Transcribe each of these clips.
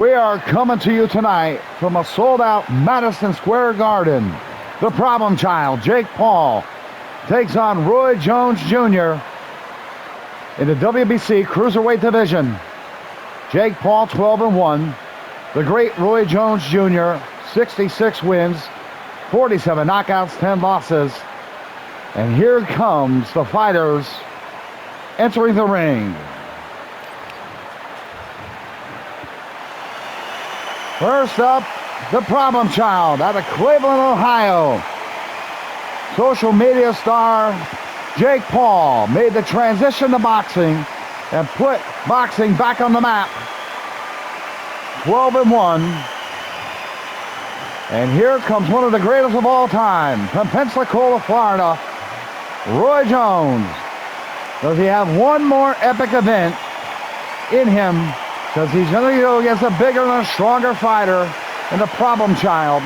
We are coming to you tonight from a sold-out Madison Square Garden. The problem child, Jake Paul, takes on Roy Jones Jr. in the WBC Cruiserweight Division. Jake Paul, 12-1. The great Roy Jones Jr., 66 wins, 47 knockouts, 10 losses. And here comes the fighters entering the ring. First up, the problem child out of Cleveland, Ohio. Social media star Jake Paul made the transition to boxing and put boxing back on the map. 12-1. And here comes one of the greatest of all time from Pensacola, Florida, Roy Jones. Does he have one more epic event in him? Because he's going to go against a bigger and a stronger fighter and the problem child,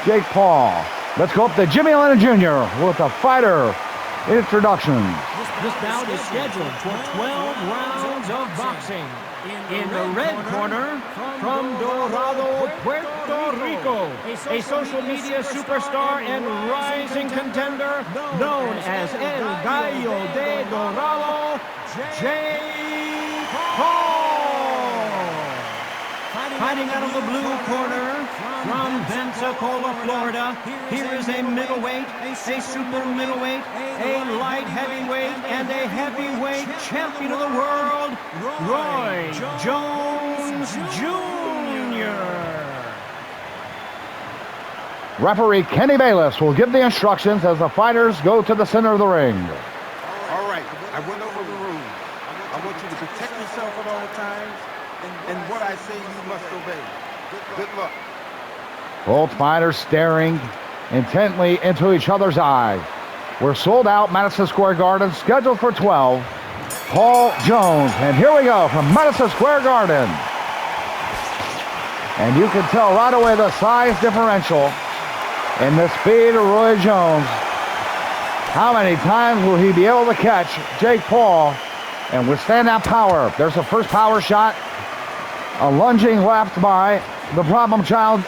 Jake Paul. Let's go up to Jimmy Lennon Jr. with the fighter introductions. This bout is scheduled for 12 rounds of boxing. In the red corner, from Dorado, Puerto Rico, a social media superstar and rising contender known as El Gallo de Dorado, Jake Paul. Fighting out of the blue corner, from Pensacola, Florida, here is a middleweight, a super middleweight, a light heavyweight, and a heavyweight champion of the world, Roy Jones Jr. Referee Kenny Bayless will give the instructions as the fighters go to the center of the ring. All right, I went over the rules. I want you to protect yourself at all times, and what I say you must obey. Good luck. Both fighters staring intently into each other's eyes. We're sold out Madison Square Garden, scheduled for 12. Paul Jones, and here we go from Madison Square Garden. And you can tell right away the size differential and the speed of Roy Jones. How many times will he be able to catch Jake Paul and withstand that power? There's the first power shot. A lunging left by the problem child,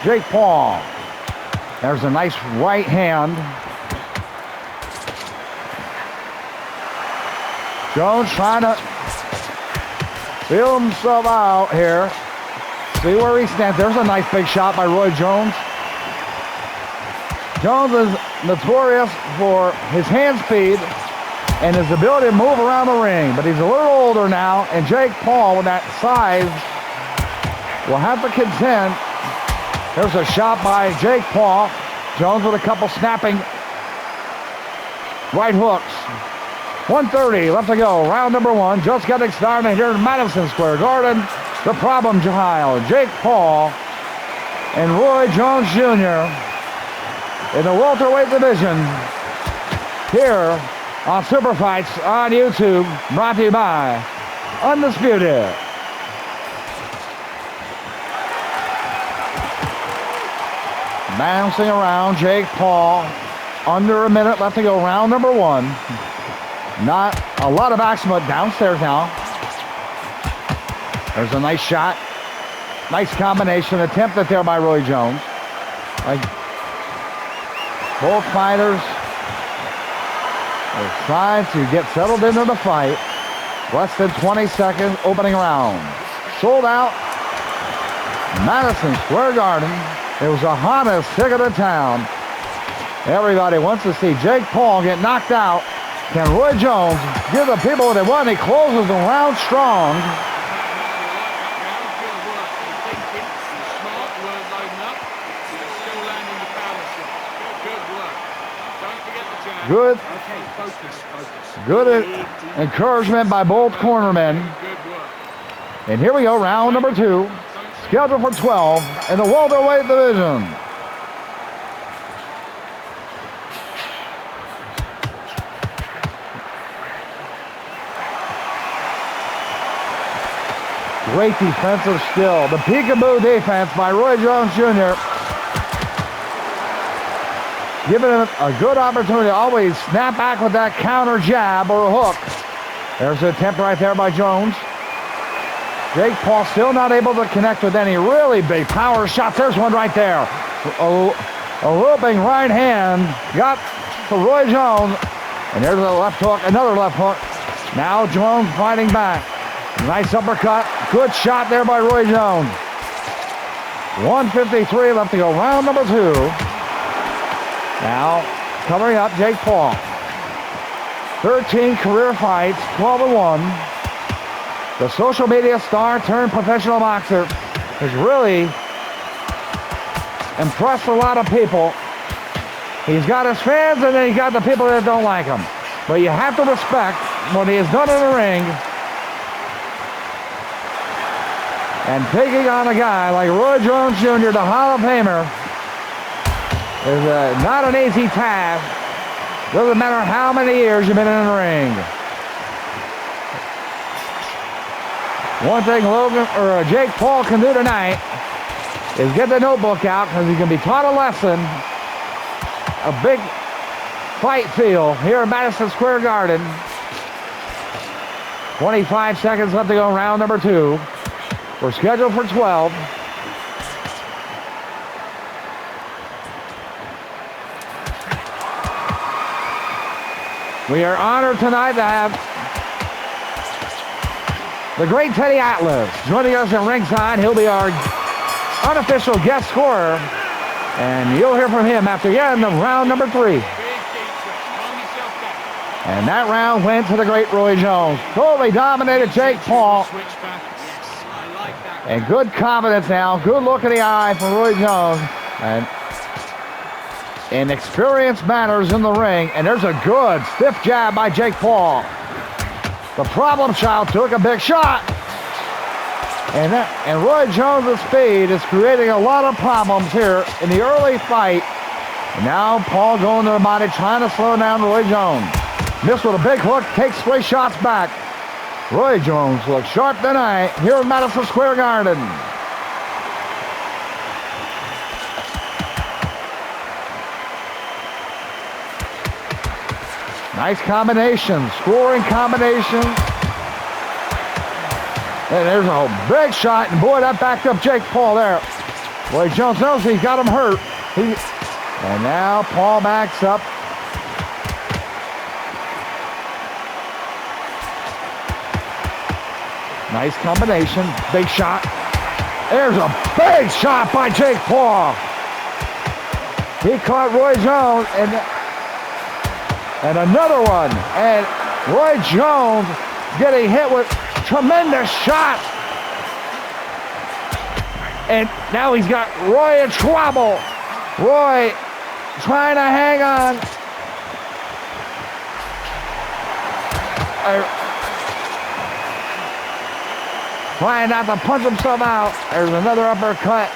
Jake Paul. There's a nice right hand. Jones trying to feel himself out here. See where he stands. There's a nice big shot by Roy Jones. Jones is notorious for his hand speed and his ability to move around the ring, but he's a little older now, and Jake Paul, with that size, will have to contend. There's a shot by Jake Paul. Jones with a couple snapping right hooks. 1:30 left to go. Round number one. Just getting started here in Madison Square Garden. The problem child, Jake Paul and Roy Jones Jr. in the welterweight division here on Super Fights on YouTube, brought to you by Undisputed. Bouncing around, Jake Paul. Under a minute left to go, round number one. Not a lot of action, but downstairs now. There's a nice shot. Nice combination attempted there by Roy Jones. Both fighters are trying to get settled into the fight. Less than 20 seconds, opening round. Sold out Madison Square Garden. It was the hottest ticket in town. Everybody wants to see Jake Paul get knocked out. Can Roy Jones give the people what they want? He closes the round strong. Good encouragement by both cornermen. And here we go, round number two. Scheduled for 12 in the welterweight division. Great defensive skill. The peekaboo defense by Roy Jones Jr. Giving him a good opportunity to always snap back with that counter jab or a hook. There's an attempt right there by Jones. Jake Paul still not able to connect with any really big power shots. There's one right there. A looping right hand got to Roy Jones. And there's a left hook, another left hook. Now Jones fighting back. Nice uppercut. Good shot there by Roy Jones. 1:53 left to go. Round number 2. Now covering up Jake Paul. 13 career fights, 12-1. The social media star turned professional boxer has really impressed a lot of people. He's got his fans and then he's got the people that don't like him. But you have to respect what he has done in the ring. And taking on a guy like Roy Jones Jr., the Hall of Famer, is not an easy task. Doesn't matter how many years you've been in the ring. One thing Jake Paul can do tonight is get the notebook out because he can be taught a lesson. A big fight field here at Madison Square Garden. 25 seconds left to go, round number 2. We're scheduled for 12. We are honored tonight to have the great Teddy Atlas joining us at ringside. He'll be our unofficial guest scorer, and you'll hear from him after the end of round number 3. And that round went to the great Roy Jones. Totally dominated Jake Paul. And good confidence now. Good look in the eye from Roy Jones. And experience matters in the ring. And there's a good stiff jab by Jake Paul. The problem child took a big shot. And Roy Jones' speed is creating a lot of problems here in the early fight. And now Paul going to the body, trying to slow down Roy Jones. Missed with a big hook, takes 3 shots back. Roy Jones looks sharp tonight here at Madison Square Garden. Nice combination, scoring combination. And there's a big shot, and boy, that backed up Jake Paul there. Roy Jones knows he's got him hurt. And now Paul backs up. Nice combination, big shot. There's a big shot by Jake Paul. He caught Roy Jones, and another one. And Roy Jones getting hit with tremendous shots. And now he's got Roy in trouble. Roy trying to hang on. Trying not to punch himself out. There's another uppercut.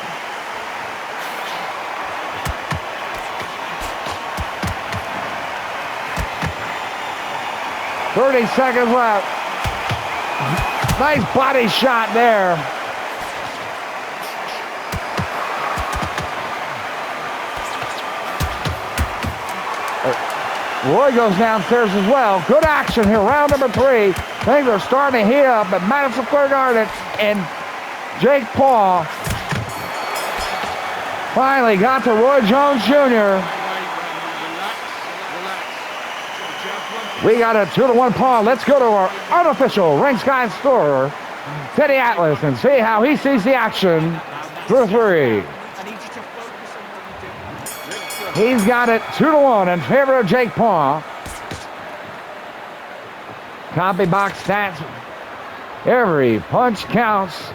"30 seconds left. Nice body shot there. Roy goes downstairs as well. Good action here, round number 3. Things are starting to heat up at Madison Square Garden, and Jake Paul finally got to Roy Jones Jr. We got a 2-1 Paul. Let's go to our unofficial ringside scorer, Teddy Atlas, and see how he sees the action through 3. He's got it 2-1 in favor of Jake Paul. Copy box stats. Every punch counts.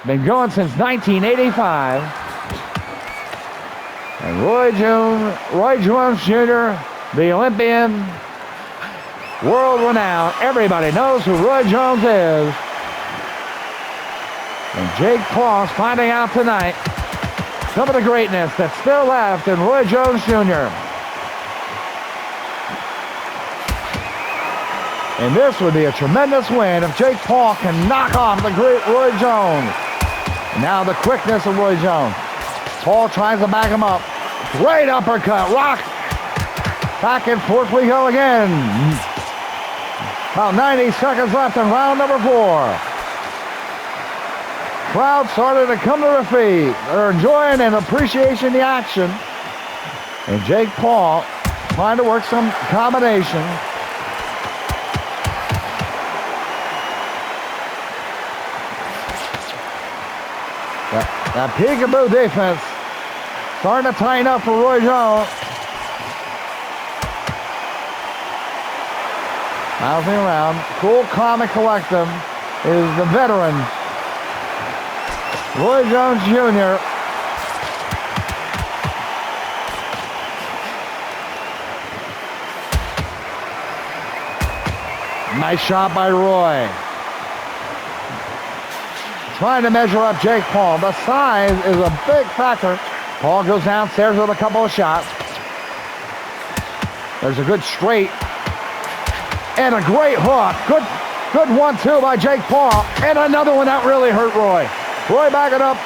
Been going since 1985. And Roy Jones Jr., the Olympian, world renowned. Everybody knows who Roy Jones is. And Jake Paul's finding out tonight some of the greatness that's still left in Roy Jones Jr. And this would be a tremendous win if Jake Paul can knock off the great Roy Jones. And now the quickness of Roy Jones. Paul tries to back him up. Great uppercut, rock. Back and forth we go again. About 90 seconds left in round number 4. crowd started to come to their feet. They're enjoying and appreciating the action. And Jake Paul trying to work some combination. That peekaboo defense starting to tighten up for Roy Jones. Bouncing around. Cool, calm, and collective is the veteran, Roy Jones Jr. Nice shot by Roy. Trying to measure up Jake Paul. The size is a big factor. Paul goes downstairs with a couple of shots. There's a good straight and a great hook. Good 1-2 by Jake Paul. And another one that really hurt Roy. Roy backing up.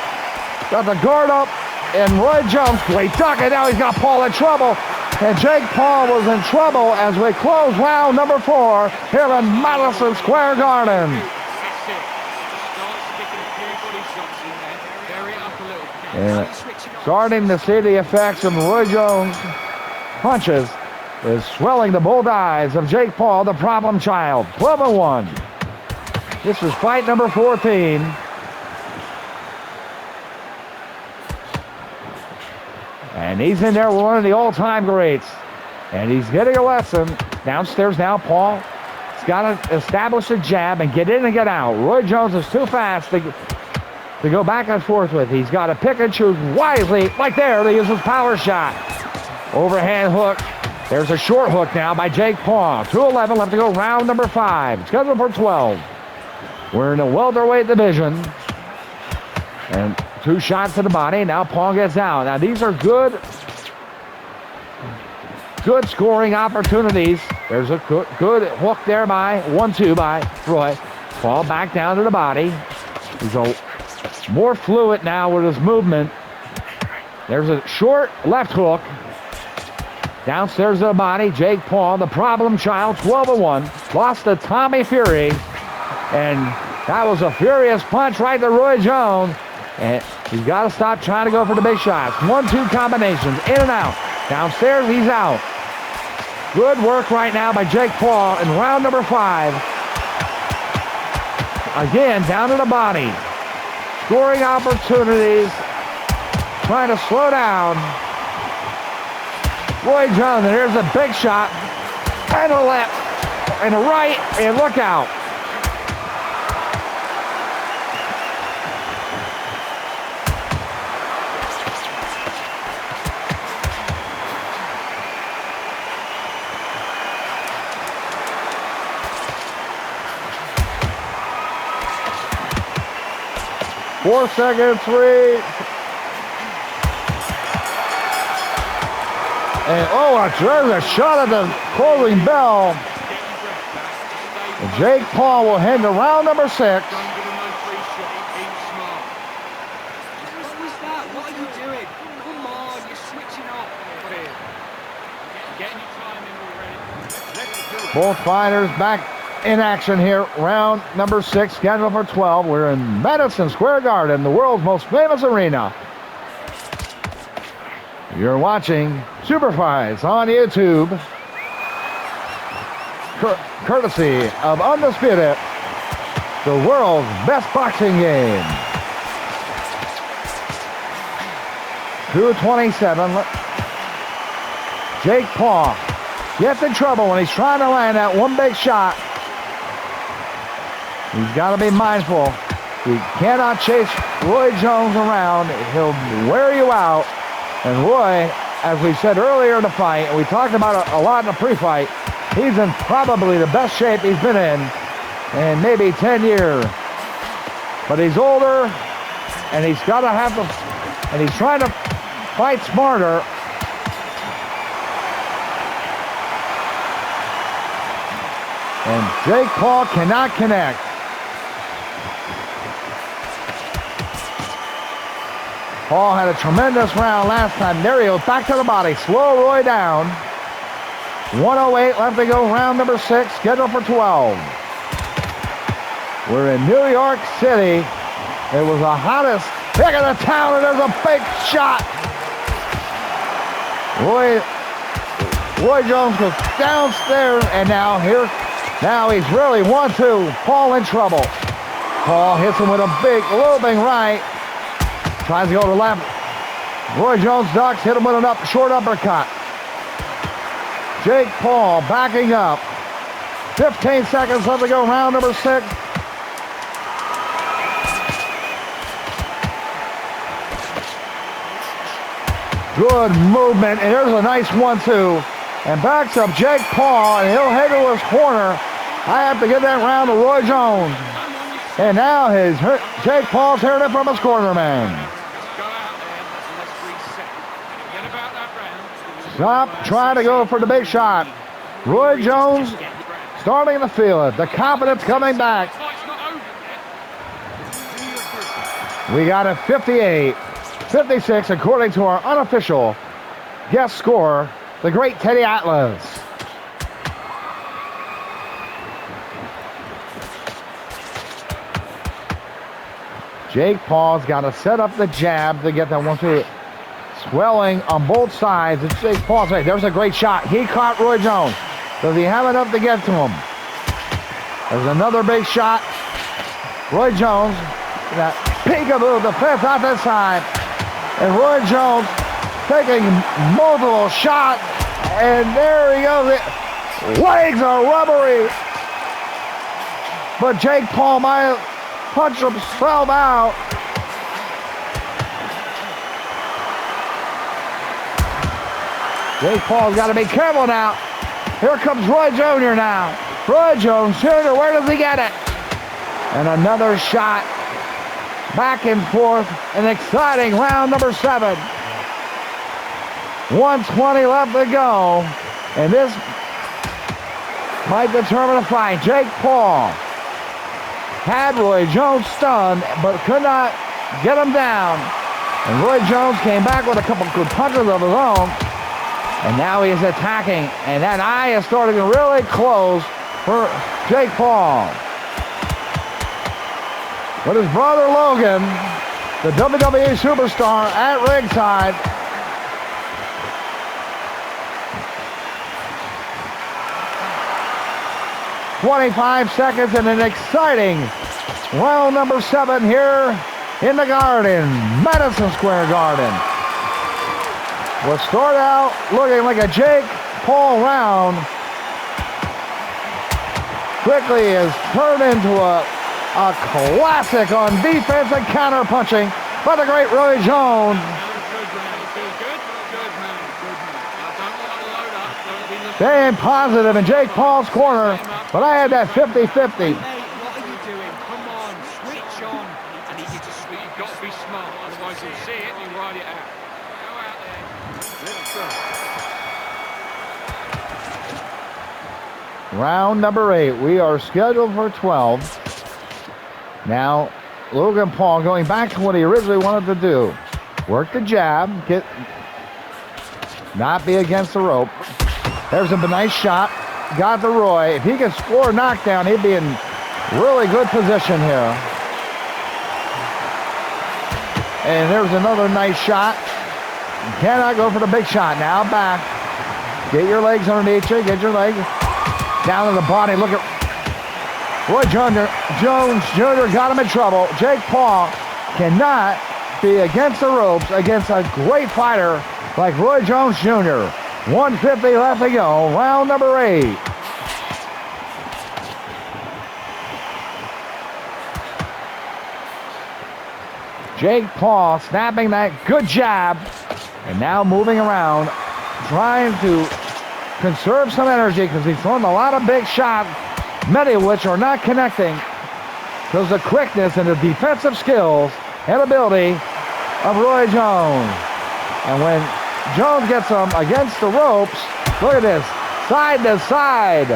Got the guard up. And Roy Jones, great duck. And now he's got Paul in trouble. And Jake Paul was in trouble as we close round number 4 here in Madison Square Garden. And starting to see the effects of Roy Jones' punches is swelling the both eyes of Jake Paul, the problem child. 12-1. This is fight number 14. And he's in there with one of the all-time greats. And he's getting a lesson. Downstairs now, Paul. He's got to establish a jab and get in and get out. Roy Jones is too fast to go back and forth with. He's got to pick and choose wisely. Like there, they use his power shot. Overhand hook. There's a short hook now by Jake Paul. 2:11 left to go, round number 5. Scheduled for 12. We're in the welterweight division. And 2 shots to the body. Now Paul gets out. Now these are good scoring opportunities. There's a good hook there by 1-2 by Roy. Paul back down to the body. He's more fluid now with his movement. There's a short left hook. Downstairs to the body, Jake Paul, the problem child, 12-1. Lost to Tommy Fury. And that was a furious punch right to Roy Jones. And he's got to stop trying to go for the big shots. 1-2 combinations, in and out. Downstairs, he's out. Good work right now by Jake Paul in round number 5. Again, down to the body. Scoring opportunities. Trying to slow down Roy Jones. And here's a big shot. And a left. And a right. And look out. Four seconds, 3. And there's a shot at the closing bell. And Jake Paul will head to round number 6. What was that? What are you doing? Come on, you're switching off. Getting your time in already. Both fighters back in action here. Round number 6, scheduled for 12. We're in Madison Square Garden, the world's most famous arena. You're watching Super Fights on YouTube, courtesy of Undisputed, the world's best boxing game. 2:27. Jake Paul gets in trouble when he's trying to land that one big shot. He's got to be mindful. He cannot chase Roy Jones around. He'll wear you out. And Roy, as we said earlier in the fight, and we talked about it a lot in the pre-fight, he's in probably the best shape he's been in maybe 10 years. But he's older, and he's got to have and he's trying to fight smarter. And Jake Paul cannot connect. Paul had a tremendous round last time. There he goes, back to the body. Slow Roy down. 1:08 left to go, round number 6, scheduled for 12. We're in New York City It was the hottest pick of the town, and there's a big shot. Roy Jones goes downstairs, and now he's really 1-2. Paul in trouble. Paul hits him with a big looping right. Tries to go to left. Roy Jones ducks, hit him with a short uppercut. Jake Paul backing up. 15 seconds left to go, round number 6. Good movement, and there's a nice 1-2. And backs up Jake Paul, and he'll head to his corner. I have to give that round to Roy Jones. And now Jake Paul's hearing it from his corner man. Stop trying to go for the big shot. Roy Jones starting to feel it. The confidence coming back. We got a 58-56 according to our unofficial guest scorer, the great Teddy Atlas. Jake Paul's got to set up the jab to get that 1-2. Swelling on both sides. It's Jake Paul's right. There's a great shot. He caught Roy Jones. Does he have enough to get to him? There's another big shot. Roy Jones, that peekaboo defense out this side. And Roy Jones taking multiple shots. And there he goes. Legs are rubbery. But Jake Paul might punch himself out. Jake Paul's got to be careful now. Here comes Roy Jr. now. Roy Jones Jr., where does he get it? And another shot. Back and forth. An exciting round number 7. 1:20 left to go. And this might determine a fight. Jake Paul had Roy Jones stunned, but could not get him down. And Roy Jones came back with a couple good punches of his own. And now he is attacking. And that eye is starting to really close for Jake Paul. But his brother Logan, the WWE superstar, at ringside. "25 seconds and an exciting round number 7 here in the Garden, Madison Square Garden. What started out looking like a Jake Paul round quickly has turned into a classic on defense and counter-punching by the great Roy Jones. Staying positive in Jake Paul's corner, but I had that 50-50. What are you doing? Come on, switch on. I need you to switch. You've got to be smart, otherwise you'll see it and you ride it out. Go out there. Round number 8. We are scheduled for 12. Now, Logan Paul going back to what he originally wanted to do. Work the jab, not be against the rope. There's a nice shot. Got the Roy. If he can score a knockdown, he'd be in really good position here. And there's another nice shot. Cannot go for the big shot. Now back. Get your legs underneath you. Get your legs down to the body. Look at Roy Jones Jr. got him in trouble. Jake Paul cannot be against the ropes against a great fighter like Roy Jones Jr. 150 left to go. Round number 8. Jake Paul snapping that good jab and now moving around, trying to conserve some energy because he's throwing a lot of big shots, many of which are not connecting because of the quickness and the defensive skills and ability of Roy Jones. And when Jones gets him against the ropes, look at this, side to side.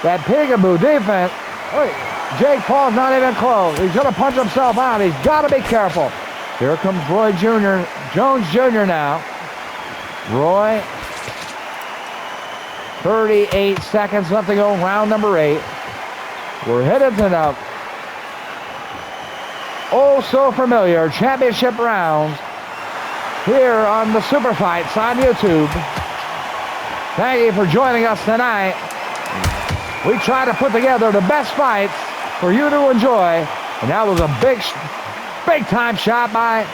That peekaboo defense. Look, Jake Paul's not even close. He's going to punch himself out. He's got to be careful. Here comes Roy Jones Jr. now. Roy, 38 seconds left to go, round number 8. We're headed to the oh so familiar championship rounds here on the Super Fights on YouTube. Thank you for joining us tonight. We try to put together the best fights for you to enjoy. And that was a big time shot by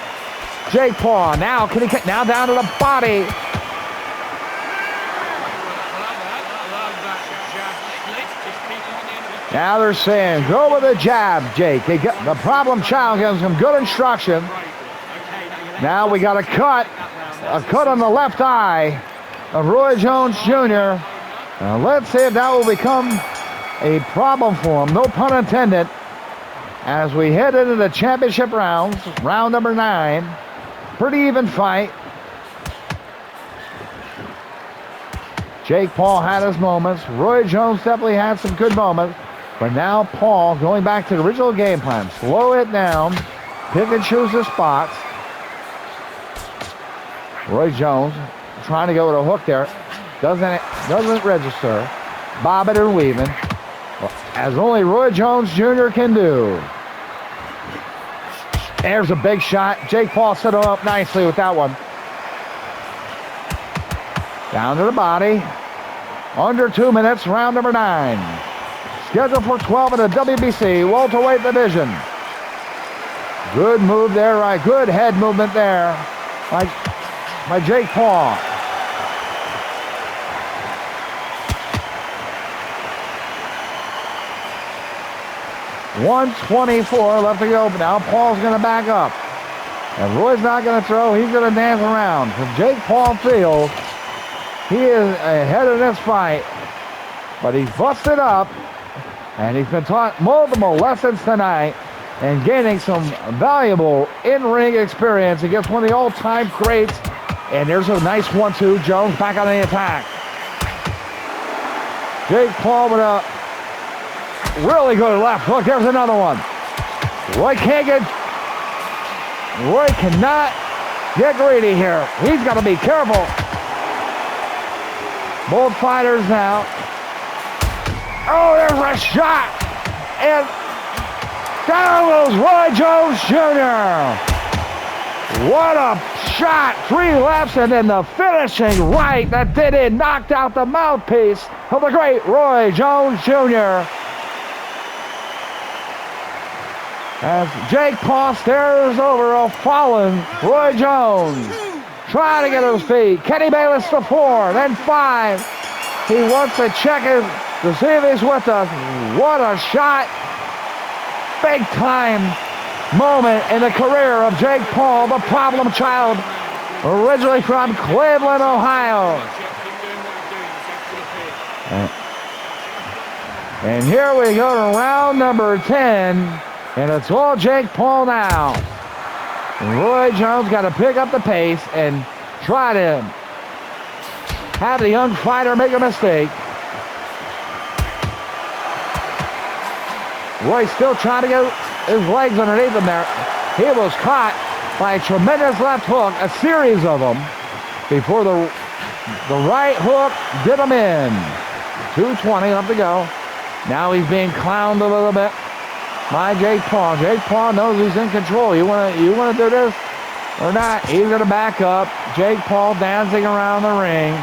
Jake Paul. Now can he get now down to the body? Now they're saying go with the jab, Jake. The problem child gives him good instruction. Now we got a cut on the left eye of Roy Jones Jr. Let's see if that will become a problem for him. No pun intended. As we head into the championship rounds, round number 9. Pretty even fight. Jake Paul had his moments. Roy Jones definitely had some good moments. But now Paul going back to the original game plan. Slow it down. Pick and choose his spots. Roy Jones trying to go with a hook there. Doesn't register. Bobbing and weaving. As only Roy Jones Jr. can do. There's a big shot. Jake Paul set him up nicely with that one. Down to the body. Under 2 minutes, round number 9. Scheduled for 12 in the WBC welterweight division. Good move there, right? Good head movement there by Jake Paul. .124 left to go. Now Paul's going to back up. And Roy's not going to throw. He's going to dance around. From Jake Paul feels he is ahead of this fight. But he's busted up. And he's been taught multiple lessons tonight and gaining some valuable in-ring experience against one of the all-time greats. And there's a nice 1-2. Jones back on the attack. Jake Paul with a really good left hook. There's another one. Roy cannot get greedy here. He's got to be careful. Both fighters now. Oh, there's a shot. And down goes Roy Jones Jr. What a shot. 3 lefts and then the finishing right that did it. Knocked out the mouthpiece of the great Roy Jones Jr. As Jake Paul stares over a fallen Roy Jones. Trying to get his feet. Kenny Bayless to 4, then 5. He wants to check it to see if he's with us. What a shot. Big time moment in the career of Jake Paul, the problem child. Originally from Cleveland, Ohio. And here we go to round number 10. And it's all Jake Paul now. And Roy Jones got to pick up the pace and try to have the young fighter make a mistake. Roy still trying to get his legs underneath him there. He was caught by a tremendous left hook, a series of them, before the right hook did him in. 2:20 left to go. Now he's being clowned a little bit by Jake Paul. Jake Paul knows he's in control. You want to do this or not? He's going to back up. Jake Paul dancing around the ring.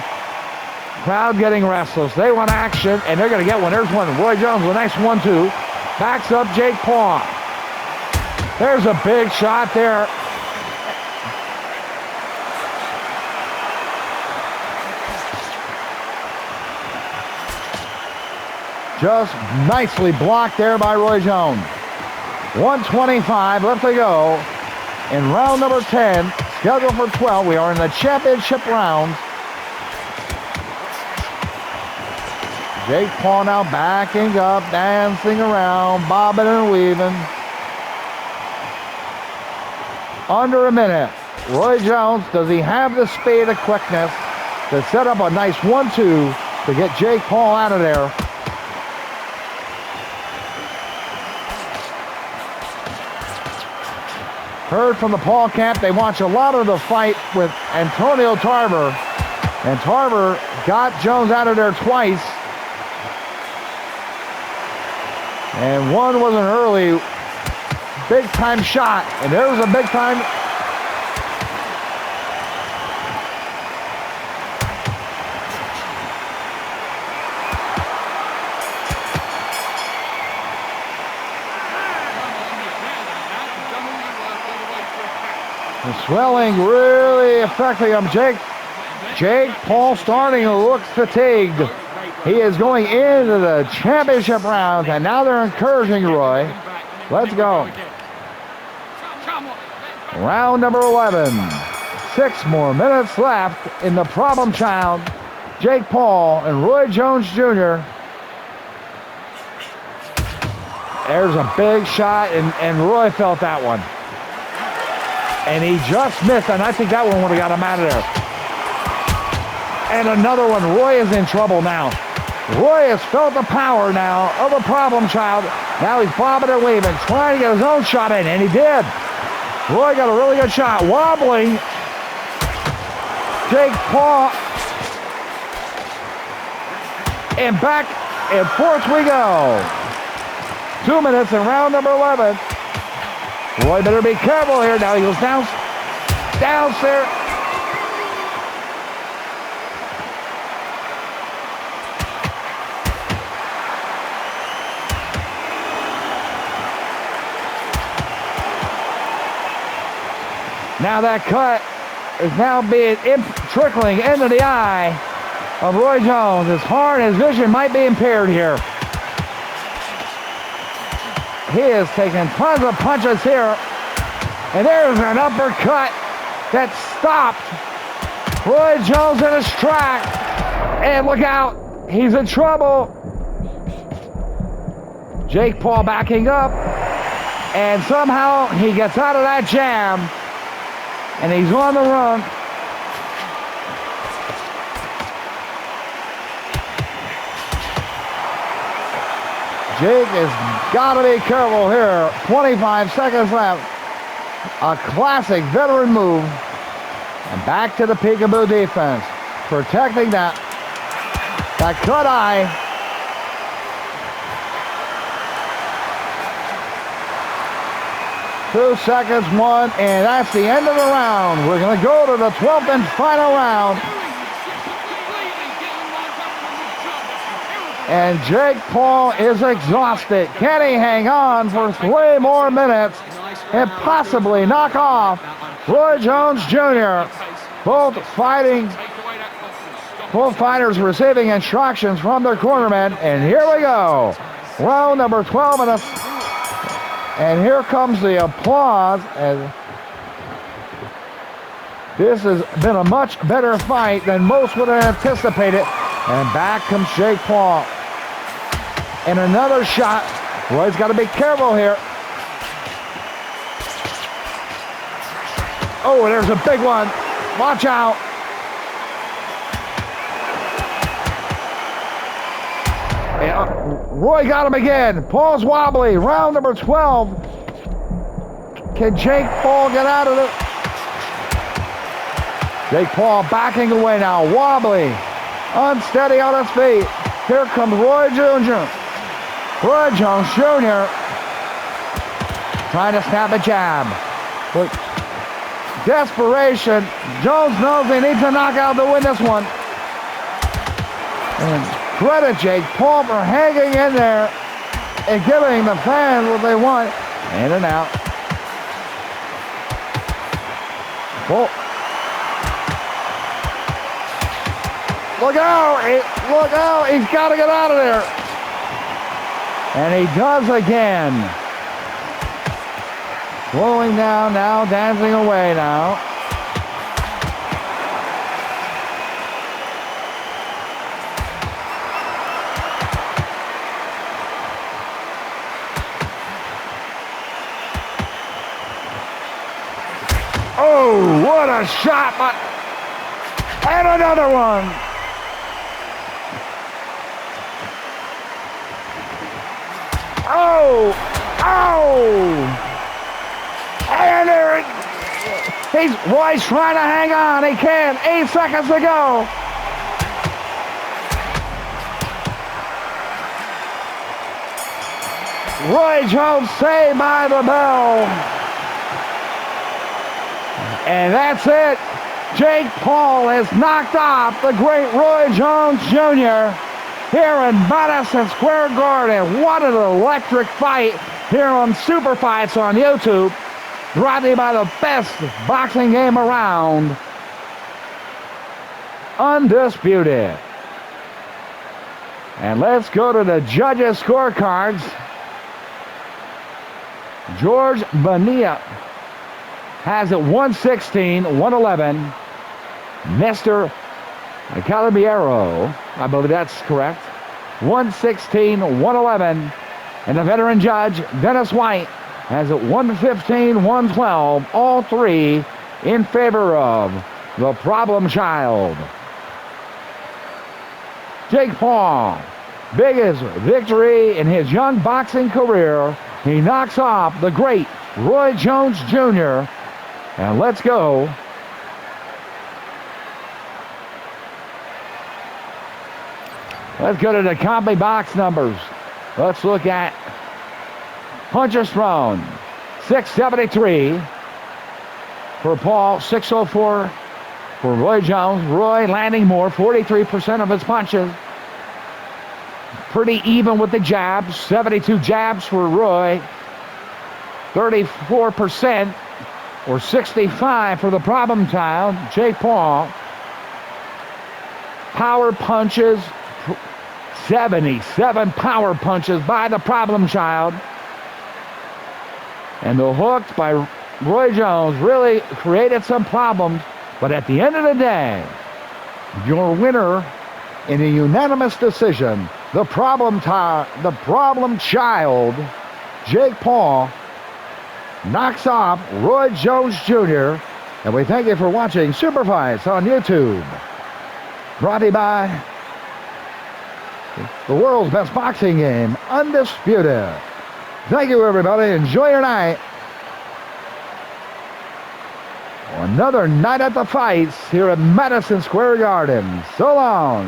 Crowd getting restless. They want action, and they're going to get one. There's one. Roy Jones with a nice 1-2. Backs up Jake Paul. There's a big shot there. Just nicely blocked there by Roy Jones. 1:25 left to go in round number 10. Scheduled for 12. We are in the championship rounds. Jake Paul now backing up, dancing around, bobbing and weaving. Under a minute. Roy Jones, does he have the speed and quickness to set up a nice 1-2 to get Jake Paul out of there? Heard from the Paul camp, they watch a lot of the fight with Antonio Tarver. And Tarver got Jones out of there twice. And one was an early big-time shot. And there's a big-time... The swelling really affecting him. Jake Paul starting to look fatigued. He is going into the championship round, and now they're encouraging Roy. Let's go. Round number 11. 6 more minutes left in the problem child. Jake Paul and Roy Jones Jr. There's a big shot, and Roy felt that one. And he just missed, and I think that one would have got him out of there. And another one. Roy is in trouble now. Roy has felt the power now of the problem child. Now he's bobbing and weaving, trying to get his own shot in, and he did. Roy got a really good shot. Wobbling. Jake Paul. And back and forth we go. 2 minutes in round number 11. Roy better be careful here. Now he goes downstairs. Now that cut is now being trickling into the eye of Roy Jones. His heart, his vision might be impaired here. He is taking tons of punches here. And there's an uppercut that stopped Roy Jones in his track. And look out, he's in trouble. Jake Paul backing up. And somehow he gets out of that jam. And he's on the run. Jake has got to be careful here. 25 seconds left. A classic veteran move. And back to the peekaboo defense. Protecting that cut eye. Two seconds, one, and that's the end of the round. We're going to go to the 12th and final round. And Jake Paul is exhausted. Can he hang on for 3 more minutes and possibly knock off Roy Jones Jr.? Both fighters receiving instructions from their cornermen. And here we go. Round number 12 and here comes the applause. And this has been a much better fight than most would have anticipated. And back comes Jake Paul. And another shot. Roy's got to be careful here. Oh, there's a big one. Watch out. Roy got him again. Paul's wobbly. Round number 12. Can Jake Paul get out of it? Jake Paul backing away now. Wobbly. Unsteady on his feet. Here comes Roy Jr. Roy Jones Jr. trying to snap a jab. With desperation. Jones knows he needs a knockout to win this one. And credit Jake Paul for hanging in there and giving the fans what they want. In and out. Paul. Look out! Look out! He's got to get out of there. And he does again. Slowing down now, dancing away now. Oh, what a shot! And another one! Oh! Oh! And there Roy's trying to hang on. He can. 8 seconds to go. Roy Jones saved by the bell. And that's it. Jake Paul has knocked off the great Roy Jones Jr. here in Madison Square Garden. What an electric fight here on Super Fights on YouTube. Brought to you by the best boxing game around. Undisputed. And let's go to the judges' scorecards. George Bonilla has it 116-111. Mr. Calabiero, I believe that's correct, 116-111. And the veteran judge, Dennis White, has it 115-112. All three in favor of the problem child. Jake Paul, biggest victory in his young boxing career. He knocks off the great Roy Jones Jr. And let's go. Let's go to the combi box numbers. Let's look at punches thrown. 673 for Paul, 604 for Roy Jones. Roy landing more, 43% of his punches. Pretty even with the jabs. 72 jabs for Roy. 34% or 65 for the problem child, Jake Paul. Power punches, 77 power punches by the problem child. And the hooks by Roy Jones really created some problems. But at the end of the day, your winner in a unanimous decision, the problem child, Jake Paul, knocks off Roy Jones Jr. And we thank you for watching Super Fights on YouTube. Brought to you by the world's best boxing game, Undisputed. Thank you, everybody. Enjoy your night. Another night at the fights here at Madison Square Garden. So long.